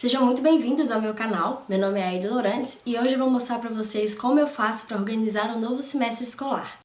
Sejam muito bem-vindos ao meu canal, meu nome é Aide Lourenço e hoje eu vou mostrar para vocês como eu faço para organizar um novo semestre escolar.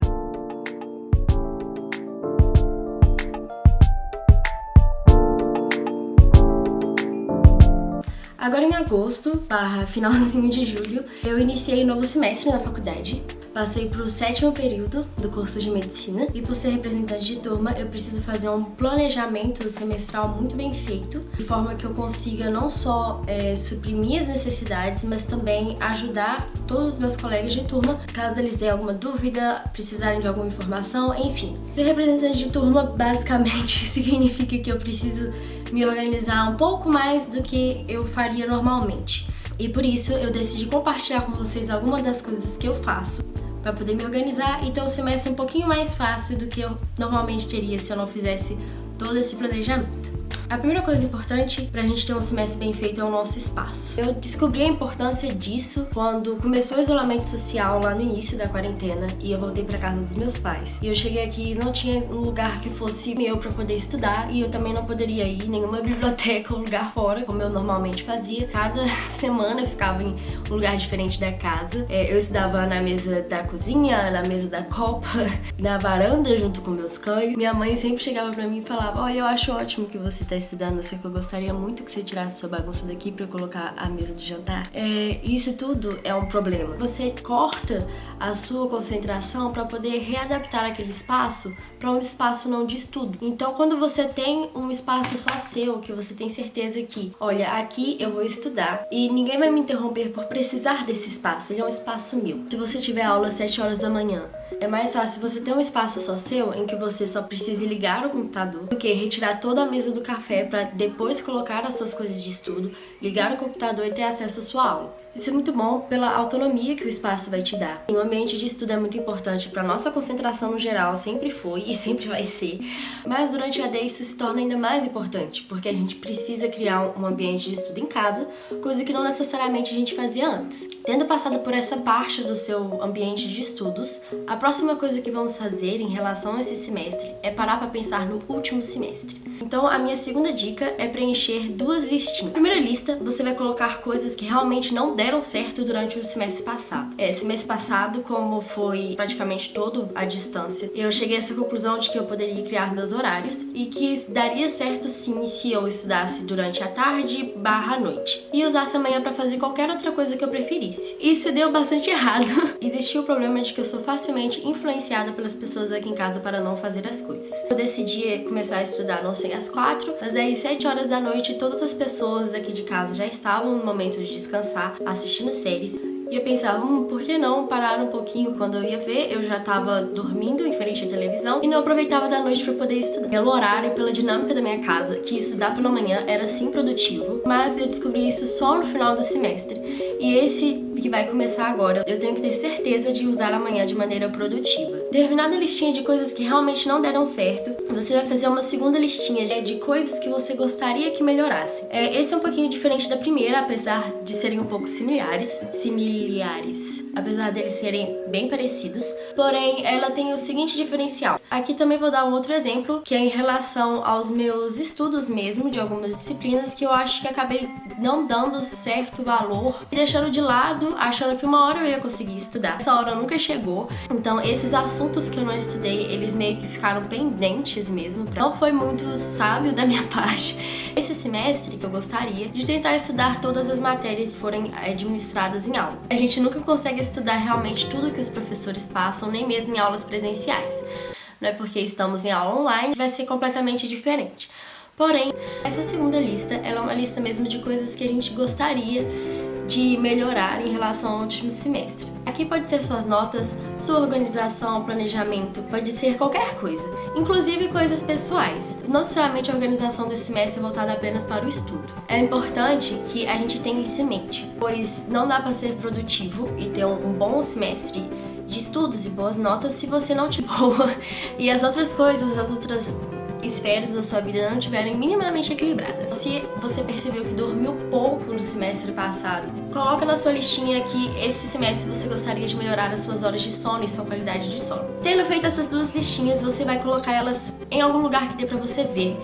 Agora em agosto, finalzinho de julho, eu iniciei um novo semestre na faculdade. Passei para o 7º período do curso de medicina e por ser representante de turma, eu preciso fazer um planejamento semestral muito bem feito, de forma que eu consiga não só suprimir as necessidades, mas também ajudar todos os meus colegas de turma, caso eles tenham alguma dúvida, precisarem de alguma informação, enfim. Ser representante de turma basicamente significa que eu preciso me organizar um pouco mais do que eu faria normalmente. E por isso eu decidi compartilhar com vocês algumas das coisas que eu faço para poder me organizar e ter um semestre um pouquinho mais fácil do que eu normalmente teria se eu não fizesse todo esse planejamento. A primeira coisa importante pra gente ter um semestre bem feito é o nosso espaço. Eu descobri a importância disso quando começou o isolamento social lá no início da quarentena e eu voltei pra casa dos meus pais. E eu cheguei aqui e não tinha um lugar que fosse meu pra poder estudar e eu também não poderia ir em nenhuma biblioteca ou lugar fora, como eu normalmente fazia. Cada semana eu ficava em um lugar diferente da casa. Eu estudava na mesa da cozinha, na mesa da copa, na varanda junto com meus cães. Minha mãe sempre chegava pra mim e falava: olha, eu acho ótimo que você tá estudando, só que eu gostaria muito que você tirasse sua bagunça daqui pra eu colocar a mesa de jantar. Isso tudo é um problema. Você corta a sua concentração pra poder readaptar aquele espaço para um espaço não de estudo. Então, quando você tem um espaço só seu, que você tem certeza que, olha, aqui eu vou estudar e ninguém vai me interromper por precisar desse espaço, ele é um espaço meu. Se você tiver aula às 7 horas da manhã, é mais fácil você ter um espaço só seu, em que você só precise ligar o computador, do que retirar toda a mesa do café para depois colocar as suas coisas de estudo, ligar o computador e ter acesso à sua aula. Isso é muito bom pela autonomia que o espaço vai te dar. O ambiente de estudo é muito importante para nossa concentração no geral, sempre foi e sempre vai ser. Mas durante a AD isso se torna ainda mais importante, porque a gente precisa criar um ambiente de estudo em casa, coisa que não necessariamente a gente fazia antes. Tendo passado por essa parte do seu ambiente de estudos, a próxima coisa que vamos fazer em relação a esse semestre é parar para pensar no último semestre. Então a minha segunda dica é preencher 2 listinhas. Na primeira lista, você vai colocar coisas que realmente não deram certo durante o semestre passado. Semestre passado, como foi praticamente todo à distância, eu cheguei a essa conclusão de que eu poderia criar meus horários e que daria certo sim se eu estudasse durante a tarde / noite e usasse a manhã para fazer qualquer outra coisa que eu preferisse. Isso deu bastante errado. Existia o problema de que eu sou facilmente influenciada pelas pessoas aqui em casa para não fazer as coisas. Eu decidi começar a estudar, não sei, às 4, mas aí 7 horas da noite todas as pessoas aqui de casa já estavam no momento de descansar, assistindo séries. E eu pensava, por que não parar um pouquinho? Quando eu ia ver, eu já tava dormindo em frente à televisão e não aproveitava da noite para poder estudar. Pelo horário e pela dinâmica da minha casa, que estudar pela manhã era sim produtivo, mas eu descobri isso só no final do semestre. E esse que vai começar agora, eu tenho que ter certeza de usar amanhã de maneira produtiva. Terminada a listinha de coisas que realmente não deram certo, você vai fazer uma segunda listinha de coisas que você gostaria que melhorassem. Esse é um pouquinho diferente da primeira, apesar de serem um pouco similares, apesar deles serem bem parecidos, porém ela tem o seguinte diferencial. Aqui também vou dar um outro exemplo, que é em relação aos meus estudos mesmo, de algumas disciplinas que eu acho que acabei não dando certo valor e deixando de lado, achando que uma hora eu ia conseguir estudar. Essa hora nunca chegou, então esses assuntos que eu não estudei, eles meio que ficaram pendentes mesmo. Não foi muito sábio da minha parte. Esse semestre eu gostaria de tentar estudar todas as matérias que forem administradas em aula. A gente nunca consegue estudar realmente tudo que os professores passam, nem mesmo em aulas presenciais. Não é porque estamos em aula online, vai ser completamente diferente. Porém, essa segunda lista, ela é uma lista mesmo de coisas que a gente gostaria de melhorar em relação ao último semestre. Aqui pode ser suas notas, sua organização, planejamento, pode ser qualquer coisa, inclusive coisas pessoais. Não necessariamente a organização do semestre é voltada apenas para o estudo. É importante que a gente tenha isso em mente, pois não dá para ser produtivo e ter um bom semestre de estudos e boas notas se você não tiver boa e as outras coisas, as outras esferas da sua vida não estiverem minimamente equilibradas. Se você percebeu que dormiu pouco no semestre passado, coloca na sua listinha que esse semestre você gostaria de melhorar as suas horas de sono e sua qualidade de sono. Tendo feito essas 2 listinhas, você vai colocar elas em algum lugar que dê pra você ver.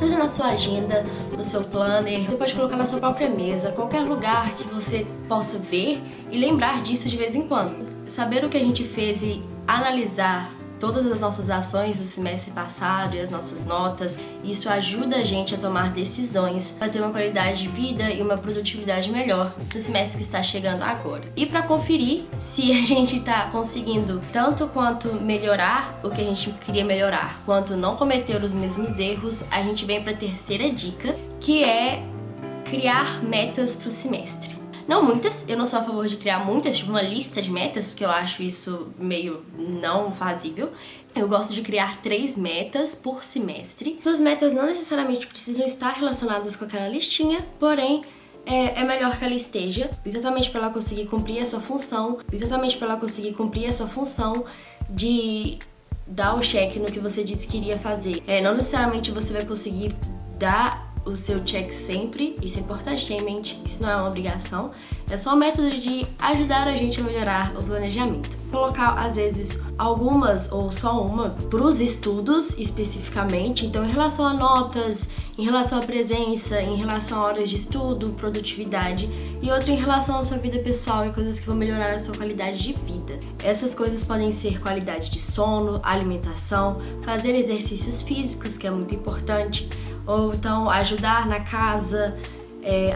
Seja na sua agenda, no seu planner, você pode colocar na sua própria mesa, qualquer lugar que você possa ver e lembrar disso de vez em quando. Saber o que a gente fez e analisar todas as nossas ações do semestre passado e as nossas notas, isso ajuda a gente a tomar decisões para ter uma qualidade de vida e uma produtividade melhor no semestre que está chegando agora. E para conferir se a gente está conseguindo tanto quanto melhorar o que a gente queria melhorar, quanto não cometer os mesmos erros, a gente vem para a terceira dica, que é criar metas para o semestre. Não muitas, eu não sou a favor de criar muitas, tipo uma lista de metas, porque eu acho isso meio não fazível. Eu gosto de criar 3 metas por semestre. Suas metas não necessariamente precisam estar relacionadas com aquela listinha, porém é melhor que ela esteja, exatamente para ela conseguir cumprir essa função, de dar o check no que você disse que iria fazer. Não necessariamente você vai conseguir dar o seu check sempre, isso é importante ter em mente, isso não é uma obrigação, é só um método de ajudar a gente a melhorar o planejamento. Colocar, às vezes, algumas ou só uma para os estudos especificamente, então em relação a notas, em relação à presença, em relação a horas de estudo, produtividade, e outra em relação à sua vida pessoal e coisas que vão melhorar a sua qualidade de vida. Essas coisas podem ser qualidade de sono, alimentação, fazer exercícios físicos, que é muito importante, ou então ajudar na casa,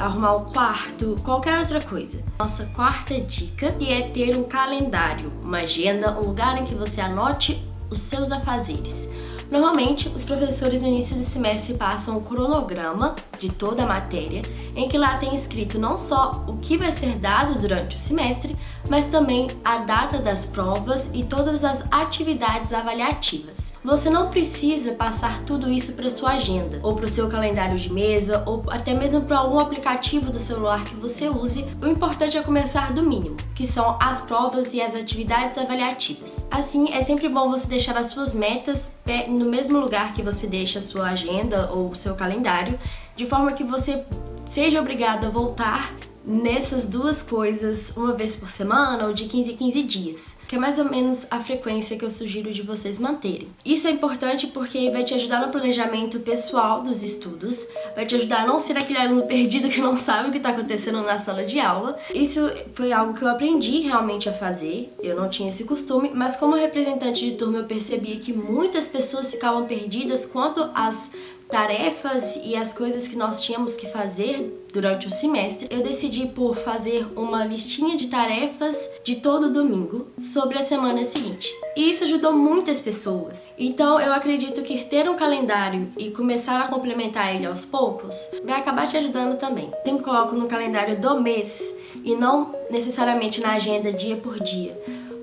arrumar o quarto, qualquer outra coisa. Nossa quarta dica, que é ter um calendário, uma agenda, um lugar em que você anote os seus afazeres. Normalmente, os professores no início do semestre passam o cronograma de toda a matéria, em que lá tem escrito não só o que vai ser dado durante o semestre, mas também a data das provas e todas as atividades avaliativas. Você não precisa passar tudo isso para sua agenda, ou para o seu calendário de mesa, ou até mesmo para algum aplicativo do celular que você use. O importante é começar do mínimo, que são as provas e as atividades avaliativas. Assim, é sempre bom você deixar as suas metas no mesmo lugar que você deixa a sua agenda ou o seu calendário, de forma que você seja obrigado a voltar nessas duas coisas uma vez por semana ou de 15 em 15 dias, que é mais ou menos a frequência que eu sugiro de vocês manterem. Isso é importante porque vai te ajudar no planejamento pessoal dos estudos, vai te ajudar a não ser aquele aluno perdido que não sabe o que está acontecendo na sala de aula. Isso foi algo que eu aprendi realmente a fazer, eu não tinha esse costume, mas como representante de turma eu percebia que muitas pessoas ficavam perdidas quanto às tarefas e as coisas que nós tínhamos que fazer durante o semestre. Eu decidi por fazer uma listinha de tarefas de todo domingo sobre a semana seguinte. E isso ajudou muitas pessoas. Então eu acredito que ter um calendário e começar a complementar ele aos poucos vai acabar te ajudando também. Eu sempre coloco no calendário do mês e não necessariamente na agenda dia por dia.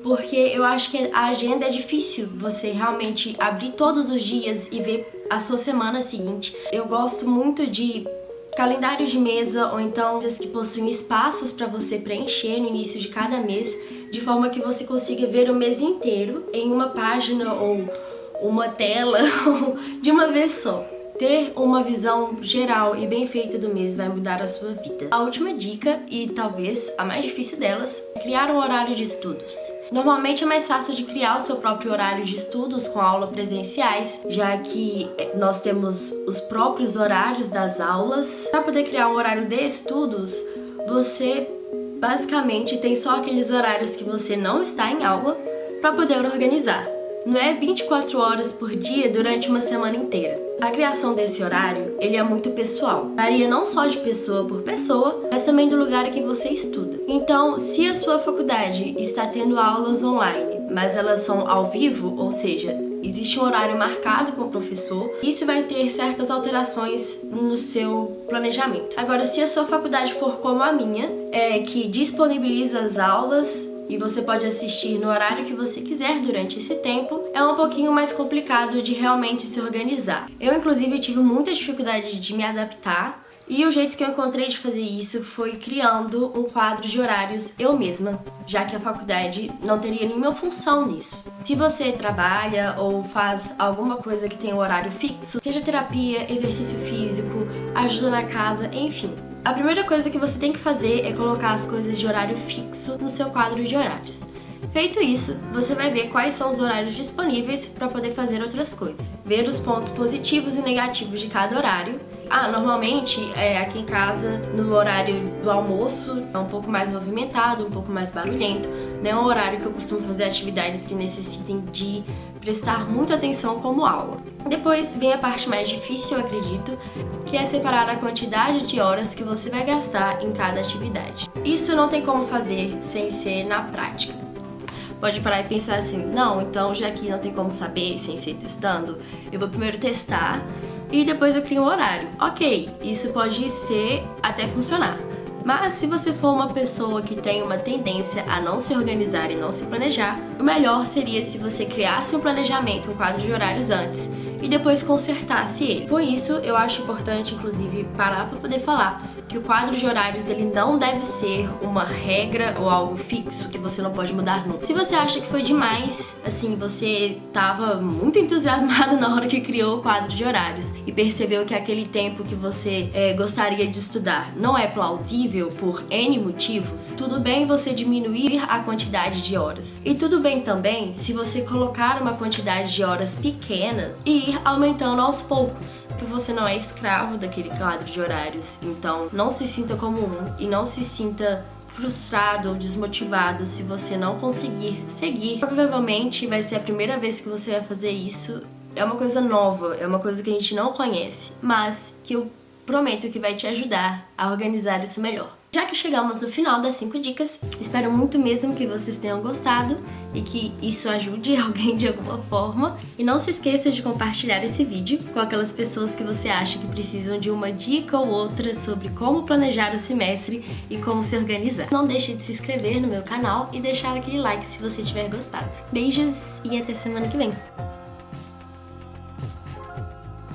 Porque eu acho que a agenda é difícil você realmente abrir todos os dias e ver a sua semana seguinte. Eu gosto muito de calendário de mesa ou então que possuem espaços para você preencher no início de cada mês, de forma que você consiga ver o mês inteiro em uma página ou uma tela de uma vez só. Ter uma visão geral e bem feita do mês vai mudar a sua vida. A última dica, e talvez a mais difícil delas, é criar um horário de estudos. Normalmente é mais fácil de criar o seu próprio horário de estudos com aulas presenciais, já que nós temos os próprios horários das aulas. Para poder criar um horário de estudos, você basicamente tem só aqueles horários que você não está em aula para poder organizar. Não é 24 horas por dia durante uma semana inteira. A criação desse horário, ele é muito pessoal. Varia não só de pessoa por pessoa, mas também do lugar em que você estuda. Então, se a sua faculdade está tendo aulas online, mas elas são ao vivo, ou seja, existe um horário marcado com o professor, isso vai ter certas alterações no seu planejamento. Agora, se a sua faculdade for como a minha, que disponibiliza as aulas e você pode assistir no horário que você quiser durante esse tempo, é um pouquinho mais complicado de realmente se organizar. Eu, inclusive, tive muita dificuldade de me adaptar, e o jeito que eu encontrei de fazer isso foi criando um quadro de horários eu mesma, já que a faculdade não teria nenhuma função nisso. Se você trabalha ou faz alguma coisa que tem um horário fixo, seja terapia, exercício físico, ajuda na casa, enfim, a primeira coisa que você tem que fazer é colocar as coisas de horário fixo no seu quadro de horários. Feito isso, você vai ver quais são os horários disponíveis para poder fazer outras coisas. Ver os pontos positivos e negativos de cada horário. Normalmente, aqui em casa, no horário do almoço, é um pouco mais movimentado, um pouco mais barulhento. Não é um horário que eu costumo fazer atividades que necessitem de prestar muita atenção como aula. Depois vem a parte mais difícil, eu acredito, que é separar a quantidade de horas que você vai gastar em cada atividade. Isso não tem como fazer sem ser na prática. Pode parar e pensar assim, não, então já que não tem como saber sem ser testando, eu vou primeiro testar e depois eu crio um horário. Ok, isso pode ser até funcionar. Mas se você for uma pessoa que tem uma tendência a não se organizar e não se planejar, o melhor seria se você criasse um planejamento, um quadro de horários antes e depois consertasse ele. Por isso, eu acho importante, inclusive, parar para poder falar que o quadro de horários ele não deve ser uma regra ou algo fixo que você não pode mudar nunca. Se você acha que foi demais, assim, você estava muito entusiasmado na hora que criou o quadro de horários e percebeu que aquele tempo que você gostaria de estudar não é plausível por N motivos, tudo bem você diminuir a quantidade de horas. E tudo bem também se você colocar uma quantidade de horas pequena e ir aumentando aos poucos, porque você não é escravo daquele quadro de horários. Então, não se sinta como e não se sinta frustrado ou desmotivado se você não conseguir seguir. Provavelmente vai ser a primeira vez que você vai fazer isso. É uma coisa nova, é uma coisa que a gente não conhece, mas que eu prometo que vai te ajudar a organizar isso melhor. Já que chegamos no final das 5 dicas, espero muito mesmo que vocês tenham gostado e que isso ajude alguém de alguma forma. E não se esqueça de compartilhar esse vídeo com aquelas pessoas que você acha que precisam de uma dica ou outra sobre como planejar o semestre e como se organizar. Não deixe de se inscrever no meu canal e deixar aquele like se você tiver gostado. Beijos e até semana que vem!